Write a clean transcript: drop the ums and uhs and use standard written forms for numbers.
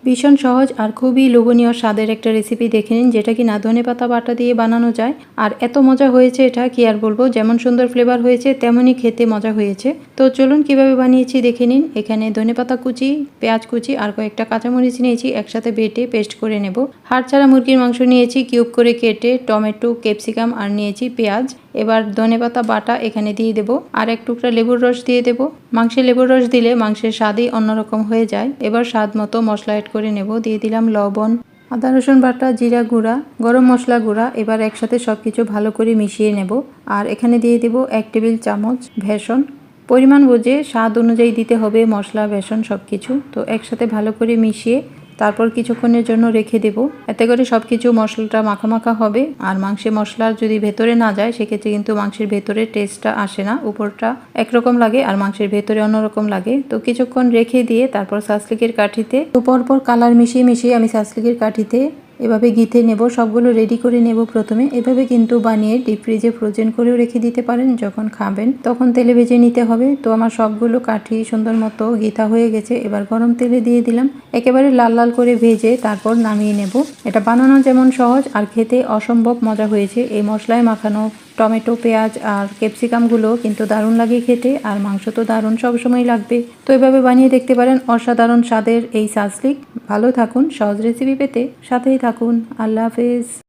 ভীষণ সহজ আর খুবই লোভনীয় স্বাদের একটা রেসিপি দেখে নিন, যেটা কি না ধনেপাতা বাটা দিয়ে বানানো যায়। আর এত মজা হয়েছে এটা কি আর বলবো, যেমন সুন্দর ফ্লেভার হয়েছে তেমনই খেতে মজা হয়েছে। তো চলুন কিভাবে বানিয়েছি দেখে নিন। এখানে ধনেপাতা কুচি, পেঁয়াজ কুচি আর কয়েকটা কাঁচামরিচ নিয়েছি, একসাথে বেটে পেস্ট করে নেব। হাড় ছাড়া মুরগির মাংস নিয়েছি কিউব করে কেটে, টমেটো, ক্যাপসিকাম আর নিয়েছি পেঁয়াজ। এবার ধনেপাতা বাটা এখানে দিয়ে দেব, আর এক টুকরা লেবুর রস দিয়ে দেব। মাংসে লেবুর রস দিলে মাংসের স্বাদই অন্যরকম হয়ে যায়। এবার স্বাদ মতো মশলা অ্যাড করে নেব। দিয়ে দিলাম লবণ, আদা রসুন বাটা, জিরা গুঁড়া, গরম মশলা গুঁড়া। এবার একসাথে সবকিছু ভালো করে মিশিয়ে নেব। আর এখানে দিয়ে দেব 1 টেবিল চামচ বেসন। পরিমাণ বুঝে স্বাদ অনুযায়ী দিতে হবে মশলা, বেসন সবকিছু। তো একসাথে ভালো করে মিশিয়ে তারপর কিছুক্ষণের জন্য রেখে দেব। এতে করে সবকিছু মশলাটা মাখা মাখা হবে। আর মাংসে মশলা যদি ভেতরে না যায় সেক্ষেত্রে কিন্তু মাংসের ভেতরে টেস্টটা আসে না। উপরটা একরকম লাগে আর মাংসের ভেতরে অন্যরকম লাগে। তো কিছুক্ষণ রেখে দিয়ে তারপর সাসলিকের কাঠিতে পরপর কালার মিশিয়ে মিশিয়ে আমি সাসলিকের কাঠিতে এভাবে গিঁথে নেব। সবগুলো রেডি করে নেব প্রথমে। এভাবে কিন্তু বানিয়ে ডিপ ফ্রিজে ফ্রোজেন করেও রেখে দিতে পারেন, যখন খাবেন তখন তেলে ভেজে নিতে হবে। তো আমার সবগুলো কাঠি সুন্দর মতো গিঁথা হয়ে গেছে। এবার গরম তেলে দিয়ে দিলাম, একেবারে লাল লাল করে ভেজে তারপর নামিয়ে নেব। এটা বানানো যেমন সহজ আর খেতে অসম্ভব মজা হয়েছে। এই মশলায় মাখানো টমেটো, পেঁয়াজ আর ক্যাপসিকামগুলো কিন্তু দারুণ লাগে খেতে। আর মাংস তো দারুণ সবসময় লাগবে। তো এভাবে বানিয়ে দেখতে পারেন অসাধারণ স্বাদের এই সাসলিক। ভালো থাকুন, সহজ রেসিপি পেতে সাথেই থাকুন। আল্লাহ হাফেজ।